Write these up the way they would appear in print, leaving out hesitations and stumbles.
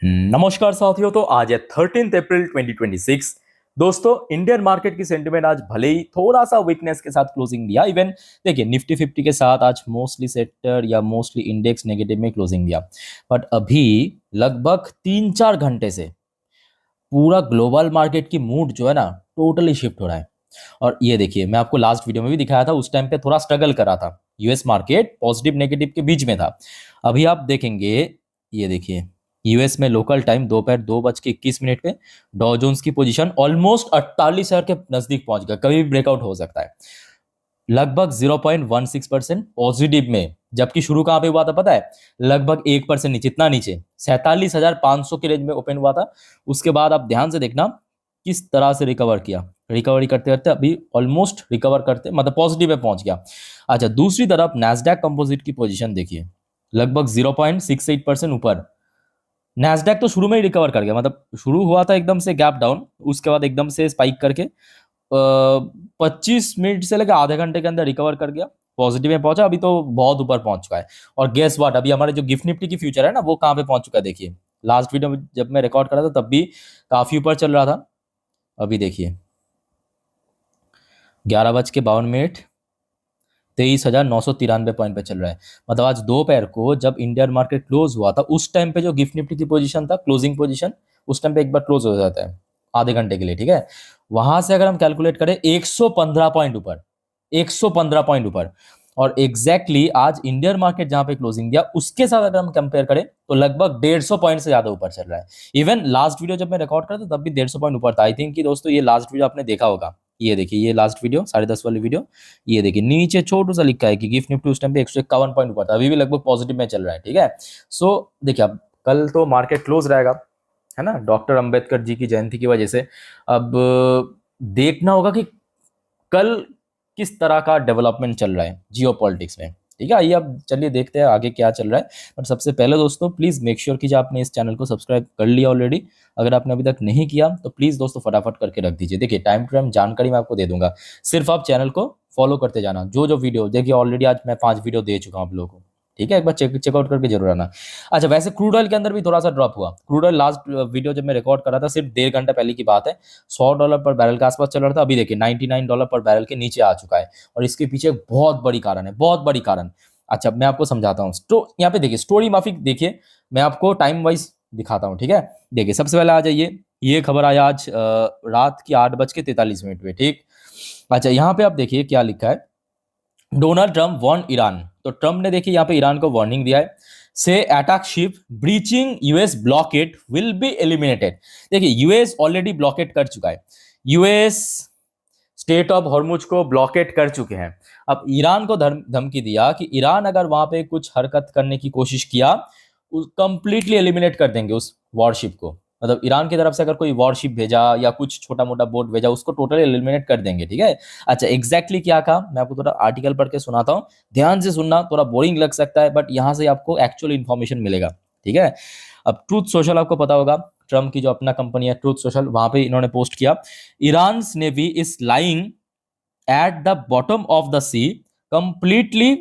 नमस्कार साथियों। तो आज है 13 अप्रैल 2026। दोस्तों, इंडियन मार्केट की सेंटिमेंट आज भले ही थोड़ा सा वीकनेस के साथ क्लोजिंग दिया। इवन देखिए, निफ्टी 50 के साथ आज मोस्टली सेक्टर या मोस्टली इंडेक्स नेगेटिव में क्लोजिंग दिया। बट अभी लगभग 3-4 घंटे से पूरा ग्लोबल मार्केट की मूड जो है ना, टोटली शिफ्ट हो रहा है। और ये देखिए, मैं आपको लास्ट वीडियो में भी दिखाया था, उस टाइम पे थोड़ा स्ट्रगल कर रहा था। यूएस मार्केट पॉजिटिव नेगेटिव के बीच में था। अभी आप देखेंगे, ये देखिए, यूएस में लोकल टाइम दोपहर 2:21 पे डॉ जोन्स की पोजीशन ऑलमोस्ट 48,000 के नजदीक पहुंच गया। कभी भी ब्रेकआउट हो सकता है। लगभग 0.16% पॉजिटिव में, जबकि शुरू कहां पे हुआ था पता है? लगभग 1% नीचे, इतना नीचे 47,500 के रेंज में ओपन हुआ था। उसके बाद आप ध्यान से देखना किस तरह से रिकवर किया। रिकवरी करते करते अभी ऑलमोस्ट रिकवर करते मतलब पॉजिटिव में पहुंच गया। अच्छा, दूसरी तरफ नैस्डैक कंपोजिट की पोजीशन देखिए, लगभग 0.68% ऊपर। नैस्डैक तो शुरू में ही रिकवर कर गया, मतलब शुरू हुआ था एकदम से गैप डाउन, उसके बाद एकदम से स्पाइक करके 25 मिनट से लेकर आधे घंटे के अंदर रिकवर कर गया, पॉजिटिव में पहुंचा। अभी तो बहुत ऊपर पहुंच चुका है। और गेस व्हाट, अभी हमारे जो गिफ्ट निफ्टी की फ्यूचर है ना, वो कहाँ पे पहुंच चुका है देखिए। लास्ट वीडियो में जब मैं रिकॉर्ड कर रहा था तब भी काफी ऊपर चल रहा था। अभी देखिए, 11:52, 23,993 पॉइंट पे चल रहा है। मतलब आज दोपहर को जब इंडियन मार्केट क्लोज हुआ था, उस टाइम पे जो गिफ्ट निफ्टी की पोजीशन था, क्लोजिंग पोजीशन, उस टाइम पे एक बार क्लोज हो जाता है आधे घंटे के लिए, ठीक है। वहां से अगर हम कैलकुलेट करें 115 पॉइंट ऊपर, 115 पॉइंट ऊपर। और एग्जैक्टली आज इंडियन मार्केट जहां पे क्लोजिंग दिया, उसके साथ अगर हम कंपेयर करें तो लगभग 150 पॉइंट से ज्यादा ऊपर चल रहा है। इवन लास्ट वीडियो जब मैं रिकॉर्ड कर था तब भी 150 पॉइंट ऊपर था। आई थिंक कि दोस्तों ये लास्ट वीडियो आपने देखा होगा। ये देखिए, ये लास्ट वीडियो 10:30 वाली वीडियो। ये देखिए, नीचे छोटू सा लिखा है कि गिफ्ट निफ्टी उस टाइम पे 151 पॉइंट ऊपर था, अभी भी लगभग पॉजिटिव में चल रहा है, ठीक है। सो देखिए, अब कल तो मार्केट क्लोज रहेगा, है ना, डॉक्टर अंबेडकर जी की जयंती की वजह से। अब देखना होगा कि कल किस तरह का डेवलपमेंट चल रहा है जियो पॉलिटिक्स में, ठीक है। आइए अब चलिए देखते हैं आगे क्या चल रहा है। बट सबसे पहले दोस्तों, प्लीज़ मेक श्योर कि आपने इस चैनल को सब्सक्राइब कर लिया ऑलरेडी। अगर आपने अभी तक नहीं किया तो प्लीज़ दोस्तों फटाफट करके रख दीजिए। देखिए, टाइम टू टाइम जानकारी मैं आपको दे दूंगा, सिर्फ आप चैनल को फॉलो करते जाना। जो जो वीडियो देखिए, ऑलरेडी आज मैं 5 वीडियो दे चुका हूँ आप लोगों को, ठीक है। एक बार चेकआउट करके जरूर आना। अच्छा, वैसे क्रूड ऑयल के अंदर भी थोड़ा सा ड्रॉप हुआ। क्रूड ऑयल लास्ट वीडियो जब मैं रिकॉर्ड कर रहा था, सिर्फ 1.5 घंटा पहले की बात है, $100 पर बैरल के आसपास चल रहा था। अभी देखिए $99 पर बैरल के नीचे आ चुका है। और इसके पीछे बहुत बड़ी कारण है, बहुत बड़ी कारण। अच्छा, मैं आपको समझाता हूँ। यहाँ पे देखिए, स्टोरी माफिक देखिए, मैं आपको टाइम वाइज दिखाता हूँ, ठीक है। देखिए, सबसे पहले आ जाइए, ये खबर आई आज रात की 8:43 पे, ठीक। अच्छा, यहाँ पे आप देखिए क्या लिखा है। Donald Trump warn Iran. तो ट्रंप ने देखिए यहाँ पे ईरान को वार्निंग दिया है। से attack ship breaching US blockade will be eliminated. देखिए, यूएस ऑलरेडी ब्लॉकेट कर चुका है। यूएस स्टेट ऑफ हॉर्मुज को ब्लॉकेट कर चुके हैं। अब ईरान को धमकी दिया कि ईरान अगर वहां पे कुछ हरकत करने की कोशिश किया, कंप्लीटली एलिमिनेट कर देंगे उस वॉरशिप को। मतलब ईरान की तरफ से अगर कोई वॉरशिप भेजा या कुछ छोटा मोटा बोट भेजा, उसको टोटली एलिमिनेट कर देंगे, ठीक है। अच्छा, एग्जैक्टली क्या कहा, मैं आपको थोड़ा आर्टिकल पढ़ के सुनाता हूँ। ध्यान से सुनना, थोड़ा बोरिंग लग सकता है बट यहाँ से आपको एक्चुअल इन्फॉर्मेशन मिलेगा, ठीक है। अब ट्रूथ सोशल आपको पता होगा, ट्रम्प की जो अपना कंपनी है ट्रूथ सोशल, वहां पे इन्होंने पोस्ट किया, Iran navy is lying at the bottom of the sea, completely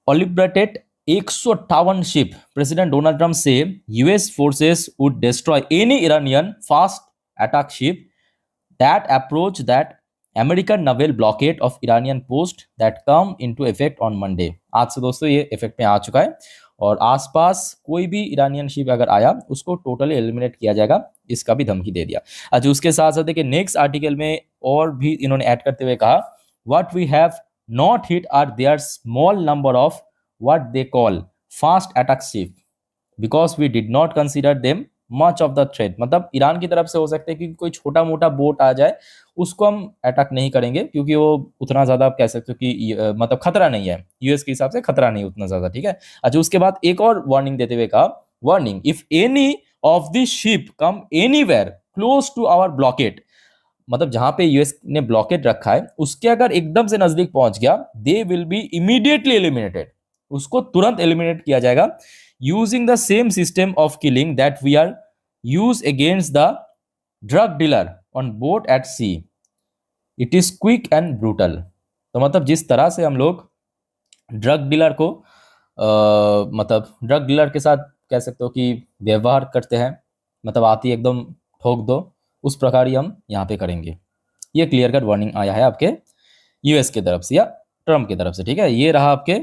obliterated 158 ship. President Donald Trump say US forces would destroy any Iranian fast attack ship that approach that American naval blockade of Iranian post that come into effect on Monday। आज से दोस्तों ये effect में आ चुका है और आसपास कोई भी ईरानियन शिप अगर आया उसको टोटली एलिमिनेट किया जाएगा, इसका भी धमकी दे दिया। अच्छा, उसके साथ साथ देखिए नेक्स्ट आर्टिकल में और भी इन्होंने ऐड करते हुए कहा, what we have not hit are their small number of what they call fast attack ship because we did not consider them much of the threat. मतलब ईरान की तरफ से हो सकता है कि कोई छोटा मोटा बोट आ जाए, उसको हम अटैक नहीं करेंगे क्योंकि वो उतना ज्यादा आप कह सकते हो कि मतलब खतरा नहीं है, यूएस के हिसाब से खतरा नहीं उतना ज्यादा, ठीक है। अच्छा, उसके बाद एक और वार्निंग देते हुए कहा, warning if any of this ship come anywhere close to our blockade. मतलब जहां पे यूएस ने ब्लॉकेट रखा है उसके अगर एकदम से नजदीक पहुंच गया, they will be immediately eliminated, उसको तुरंत एलिमिनेट किया जाएगा, using the same system of killing that we are use against the drug dealer on boat at sea, it is quick and brutal. तो मतलब जिस तरह से हम लोग ड्रग डीलर को मतलब ड्रग डीलर के साथ कह सकते हो कि व्यवहार करते हैं, मतलब आती है एकदम ठोक दो, उस प्रकार ही हम यहाँ पे करेंगे। ये क्लियर कट वार्निंग आया है आपके यूएस की तरफ से या ट्रम्प की तरफ से, ठीक है। ये रहा आपके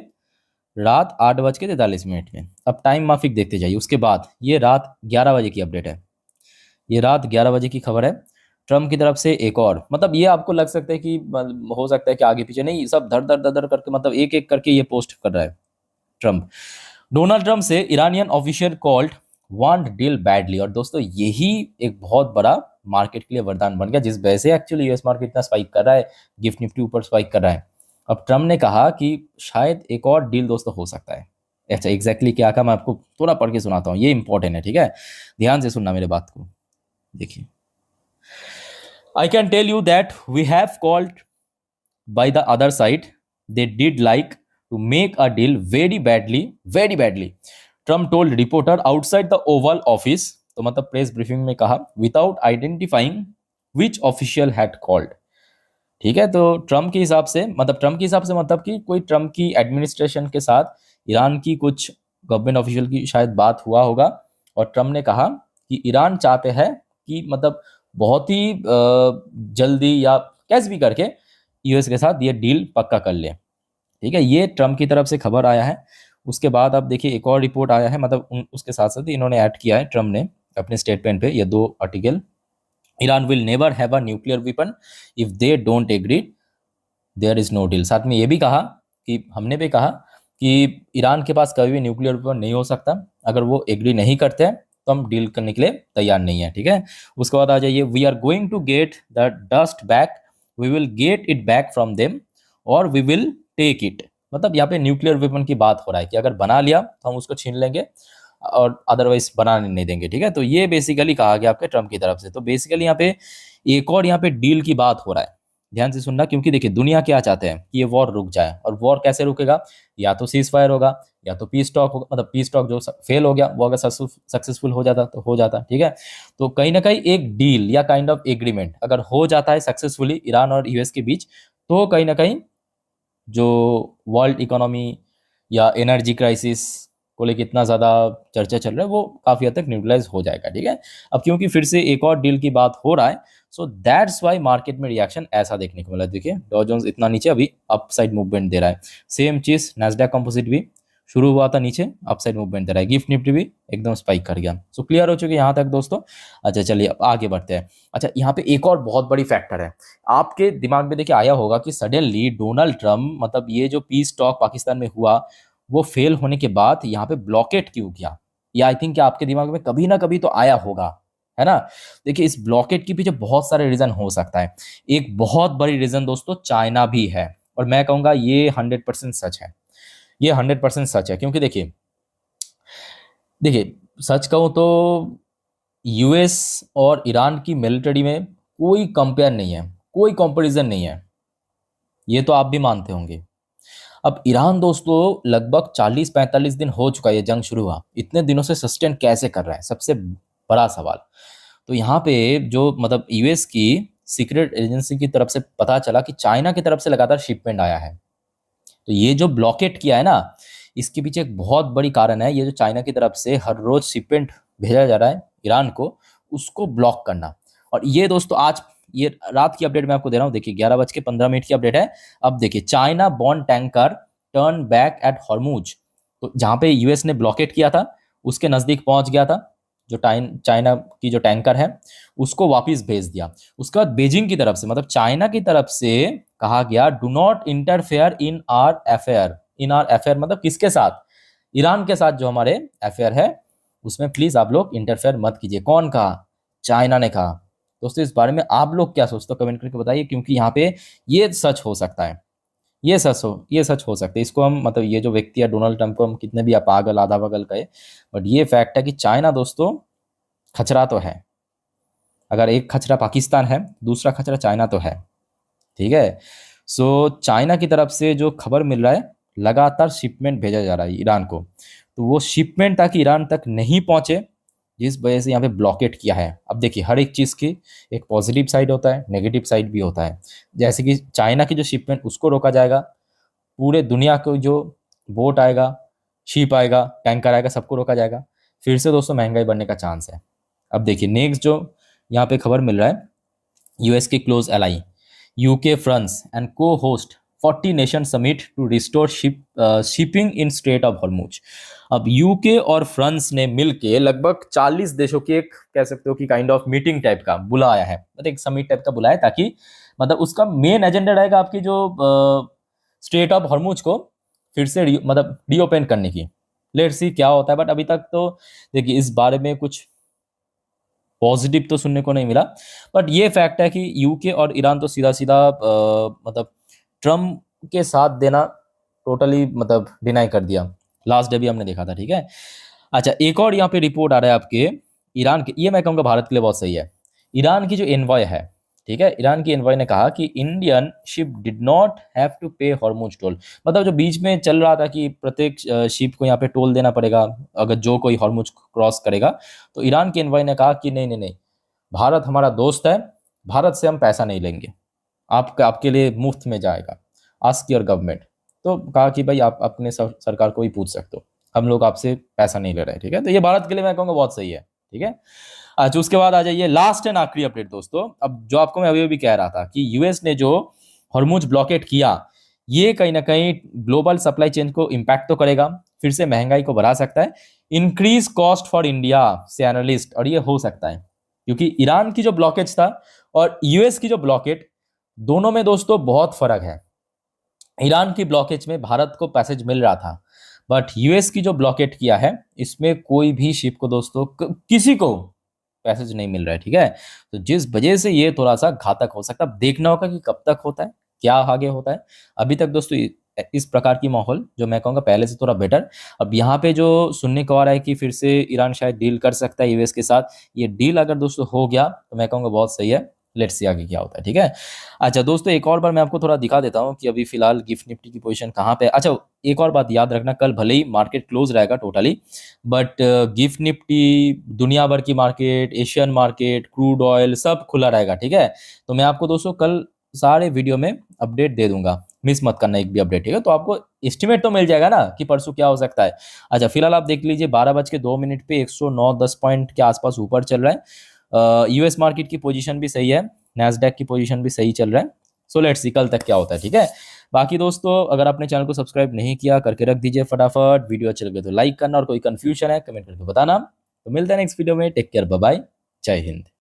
रात 8:43 में। अब टाइम माफिक देखते जाइए। उसके बाद ये रात 11 बजे की अपडेट है, ये रात 11 बजे की खबर है। ट्रम्प की तरफ से एक और, मतलब ये आपको लग सकता है कि हो सकता है कि आगे पीछे नहीं, सब धर धर धर धर करके, मतलब एक एक करके ये पोस्ट कर रहा है ट्रम्प। डोनाल्ड ट्रम्प से Iranian official called want deal badly. और दोस्तों यही एक बहुत बड़ा मार्केट के लिए वरदान बन गया, जिस वजह से एक्चुअली यूएस मार्केट इतना स्पाइक कर रहा है, गिफ्ट निफ्टी ऊपर स्पाइक कर रहा है। अब ट्रम्प ने कहा कि शायद एक और डील दोस्तों हो सकता है। अच्छा एग्जैक्टली क्या कहा, मैं आपको थोड़ा पढ़ के सुनाता हूँ, ये इंपॉर्टेंट है, ठीक है, ध्यान से सुनना मेरे बात को। देखिए, I can tell you that we have called by the other side. They did like to make a deal very badly, very badly. Trump told reporter outside the Oval Office. तो मतलब प्रेस ब्रीफिंग में कहा, without identifying which official had called. ठीक है, तो Trump के हिसाब से, मतलब कि कोई ट्रम्प की एडमिनिस्ट्रेशन के साथ ईरान की कुछ गवर्नमेंट ऑफिशियल की शायद बात हुआ होगा, और ट्रम्प ने कहा कि ईरान चाहते हैं कि मतलब बहुत ही जल्दी या कैसे भी करके यूएस के साथ ये डील पक्का कर ले, ठीक है। ये ट्रम्प की तरफ से खबर आया है। उसके बाद आप देखिए एक और रिपोर्ट आया है, मतलब उसके साथ साथ इन्होंने ऐड किया है ट्रम्प ने अपने स्टेटमेंट पे ये 2 article. Iran will never have a nuclear weapon if they don't agree, there is no deal. साथ में ये भी कहा कि हमने भी कहा कि ईरान के पास कभी भी न्यूक्लियर वेपन नहीं हो सकता, अगर वो एग्री नहीं करते हैं तो हम डील करने के लिए तैयार नहीं है, ठीक है। उसके बाद आ जाइए, we are going to get the dust back, we will get it back from them और वी विल टेक इट। मतलब यहाँ पे न्यूक्लियर वेपन की बात हो रहा है कि अगर बना लिया तो हम उसको छीन लेंगे और अदरवाइज बनाने नहीं देंगे, ठीक है। तो ये बेसिकली कहा गया आपके ट्रम्प की तरफ से। तो बेसिकली यहाँ पे एक और यहाँ पे डील की बात हो रहा है, ध्यान से सुनना, क्योंकि देखिए दुनिया क्या चाहते हैं कि ये वॉर रुक जाए। और वॉर कैसे रुकेगा, या तो सीज फायर होगा या तो पीस टॉक होगा, मतलब पीस टॉक जो फेल हो गया वो अगर सक्सेसफुल हो जाता तो हो जाता, ठीक है। तो कहीं ना कहीं एक डील या काइंड ऑफ एग्रीमेंट अगर हो जाता है सक्सेसफुली ईरान और यूएस के बीच, तो कहीं ना कहीं जो वर्ल्ड इकोनॉमी या एनर्जी क्राइसिस को लेकर इतना ज़्यादा चर्चा चल रहा है वो काफ़ी हद तक न्यूट्रलाइज हो जाएगा, ठीक है। अब क्योंकि फिर से एक और डील की बात हो रहा है, सो दैट्स वाई मार्केट में रिएक्शन ऐसा देखने को मिला। देखिए डॉ जोन्स इतना नीचे अभी अपसाइड मूवमेंट दे रहा है, सेम चीज़ नैस्डैक कंपोजिट भी शुरू हुआ था नीचे, अपसाइड मूवमेंट दे रहा है, गिफ्ट निफ्टी भी एकदम स्पाइक कर गया। सो क्लियर हो चुके यहाँ तक दोस्तों। अच्छा चलिए अब आगे बढ़ते हैं। अच्छा यहाँ पे एक और बहुत बड़ी फैक्टर है, आपके दिमाग में देखिए आया होगा कि सडनली डोनाल्ड ट्रम्प, मतलब ये जो पीस टॉक पाकिस्तान में हुआ वो फेल होने के बाद यहाँ पे ब्लॉकेट क्यों किया, या आई थिंक आपके दिमाग में कभी ना कभी तो आया होगा, है ना। देखिए इस ब्लॉकेट के पीछे बहुत सारे रीजन हो सकता है। एक बहुत बड़ी रीजन दोस्तों चाइना भी है, और मैं कहूंगा ये 100% सच है, ये 100% सच है। क्योंकि देखिए देखिए सच कहूं तो यूएस और ईरान की मिलिट्री में कोई कंपेयर नहीं है, कोई कंपैरिजन नहीं है, ये तो आप भी मानते होंगे। अब ईरान दोस्तों लगभग 40-45 दिन हो चुका है ये जंग शुरू हुआ, इतने दिनों से सस्टेन कैसे कर रहा है, सबसे बड़ा सवाल। तो यहाँ पे जो मतलब यूएस की सीक्रेट एजेंसी की तरफ से पता चला कि चाइना की तरफ से लगातार शिपमेंट आया है। तो ये जो ब्लॉकेट किया है ना, इसके पीछे एक बहुत बड़ी कारण है, ये जो चाइना की तरफ से हर रोज शिपमेंट भेजा जा रहा है ईरान को, उसको ब्लॉक करना। और ये दोस्तों आज ये रात की अपडेट मैं आपको दे रहा हूँ, देखिए 11:15 की अपडेट है। अब देखिए China bond tanker turn back at Hormuz, तो जहां पे यूएस ने ब्लॉकेट किया था उसके नजदीक पहुंच गया था, जो चाइना की जो टैंकर है उसको वापस भेज दिया। उसके बाद बीजिंग की तरफ से, मतलब चाइना की तरफ से कहा गया do not interfere in are affair, in are affair मतलब किसके साथ, ईरान के साथ जो हमारे अफेयर है उसमें प्लीज आप लोग इंटरफेयर मत कीजिए। कौन कहा, चाइना ने कहा। दोस्तों इस बारे में आप लोग क्या सोचते हो कमेंट करके बताइए, क्योंकि यहाँ पे ये सच हो सकता है, ये सच हो सकता है। इसको हम मतलब ये जो व्यक्ति है डोनाल्ड ट्रंप को हम कितने भी पागल आधा पागल कहे, बट ये फैक्ट है कि चाइना दोस्तों खचरा तो है। अगर एक खचरा पाकिस्तान है, दूसरा खचरा चाइना तो है, ठीक है। सो चाइना की तरफ से जो खबर मिल रहा है लगातार शिपमेंट भेजा जा रहा है ईरान को, तो वो शिपमेंट ताकि ईरान तक नहीं पहुंचे, जिस वजह से यहाँ पे ब्लॉकेट किया है। अब देखिए हर एक चीज़ की एक पॉजिटिव साइड होता है, नेगेटिव साइड भी होता है। जैसे कि चाइना की जो शिपमेंट उसको रोका जाएगा, पूरे दुनिया को जो बोट आएगा, शिप आएगा, टैंकर आएगा, सबको रोका जाएगा। फिर से दोस्तों महंगाई बढ़ने का चांस है। अब देखिए नेक्स्ट जो यहाँ पे खबर मिल रहा है, यूएस के close ally UK France and cohost 40 nation summit to restore shipping in strait of Hormuz. अब यूके और फ्रांस ने मिलके लगभग 40 देशों की एक कह सकते हो कि काइंड ऑफ मीटिंग टाइप का बुलाया है, मतलब एक समिट टाइप का बुलाया है, ताकि मतलब उसका मेन एजेंडा रहेगा आपकी जो स्ट्रेट ऑफ हॉर्मुज को फिर से मतलब रीओपन करने की। लेट्स सी क्या होता है, बट अभी तक तो देखिए इस बारे में कुछ पॉजिटिव तो सुनने को नहीं मिला। बट ये फैक्ट है कि यूके और ईरान तो सीधा सीधा मतलब ट्रम्प के साथ देना टोटली मतलब डिनाई कर दिया, लास्ट डे भी हमने देखा था, ठीक है। अच्छा एक और यहाँ पे रिपोर्ट आ रहा है आपके ईरान के, ये मैं कहूँगा भारत के लिए बहुत सही है। ईरान की जो एनवॉय है, ठीक है, ईरान की एनवॉय ने कहा कि Indian ship did not have to pay Hormuz toll. मतलब जो बीच में चल रहा था कि प्रत्येक शिप को यहाँ पे टोल देना पड़ेगा अगर जो कोई हॉर्मुज क्रॉस करेगा, तो ईरान के एनवॉय ने कहा कि नहीं नहीं नहीं, भारत हमारा दोस्त है, भारत से हम पैसा नहीं लेंगे, आपके लिए मुफ्त में जाएगा, आस्क योर गवर्नमेंट। तो कहा कि भाई आप अपने सरकार को ही पूछ सकते हो, हम लोग आपसे पैसा नहीं ले रहे, ठीक है। तो ये भारत के लिए मैं कहूँगा बहुत सही है, ठीक है। अच्छा उसके बाद आ जाइए लास्ट एंड आखिरी अपडेट दोस्तों। अब जो आपको मैं अभी अभी कह रहा था कि यूएस ने जो हॉर्मुज ब्लॉकेट किया, ये कहीं ना कहीं ग्लोबल सप्लाई चेन को इम्पैक्ट तो करेगा, फिर से महंगाई को बढ़ा सकता है, इंक्रीज कॉस्ट फॉर इंडिया से एनालिस्ट, और ये हो सकता है क्योंकि ईरान की जो ब्लॉकेज था और यूएस की जो ब्लॉकेट, दोनों में दोस्तों बहुत फर्क है। ईरान की ब्लॉकेज में भारत को पैसेज मिल रहा था, बट यूएस की जो ब्लॉकेट किया है इसमें कोई भी शिप को दोस्तों किसी को पैसेज नहीं मिल रहा है, ठीक है। तो जिस वजह से ये थोड़ा सा घातक हो सकता है, अब देखना होगा कि कब तक होता है, क्या आगे होता है। अभी तक दोस्तों इस प्रकार की माहौल जो मैं कहूँगा पहले से थोड़ा बेटर। अब यहाँ पे जो सुनने को आ रहा है कि फिर से ईरान शायद डील कर सकता है यूएस के साथ, ये डील अगर दोस्तों हो गया तो मैं कहूँगा बहुत सही है। लेट्स सी आगे क्या होता है, ठीक है। अच्छा दोस्तों एक और बार मैं आपको थोड़ा दिखा देता हूँ कि अभी फिलहाल गिफ्ट निफ्टी की पोजीशन कहाँ पे है। अच्छा एक और बात याद रखना, कल भले ही मार्केट क्लोज रहेगा टोटली, बट गिफ्ट निफ्टी, दुनिया भर की market, Asian market, crude oil सब खुला रहेगा, ठीक है। तो मैं आपको दोस्तों कल सारे वीडियो में अपडेट दे दूंगा, मिस मत करना एक भी अपडेट, ठीक है। तो आपको एस्टिमेट तो मिल जाएगा ना कि परसों क्या हो सकता है। अच्छा फिलहाल आप देख लीजिए 12:02 पे 109-10 पॉइंट के आसपास ऊपर चल रहा है। यूएस मार्केट की पोजीशन भी सही है, नैस्डैक की पोजीशन भी सही चल रहा है। सो लेट्स सी कल तक क्या होता है, ठीक है। बाकी दोस्तों अगर आपने चैनल को सब्सक्राइब नहीं किया करके रख दीजिए फटाफट, वीडियो अच्छे लगे तो लाइक करना, और कोई कंफ्यूजन है कमेंट करके बताना। तो मिलते हैं नेक्स्ट वीडियो में, टेक केयर, बाय बाय, जय हिंद।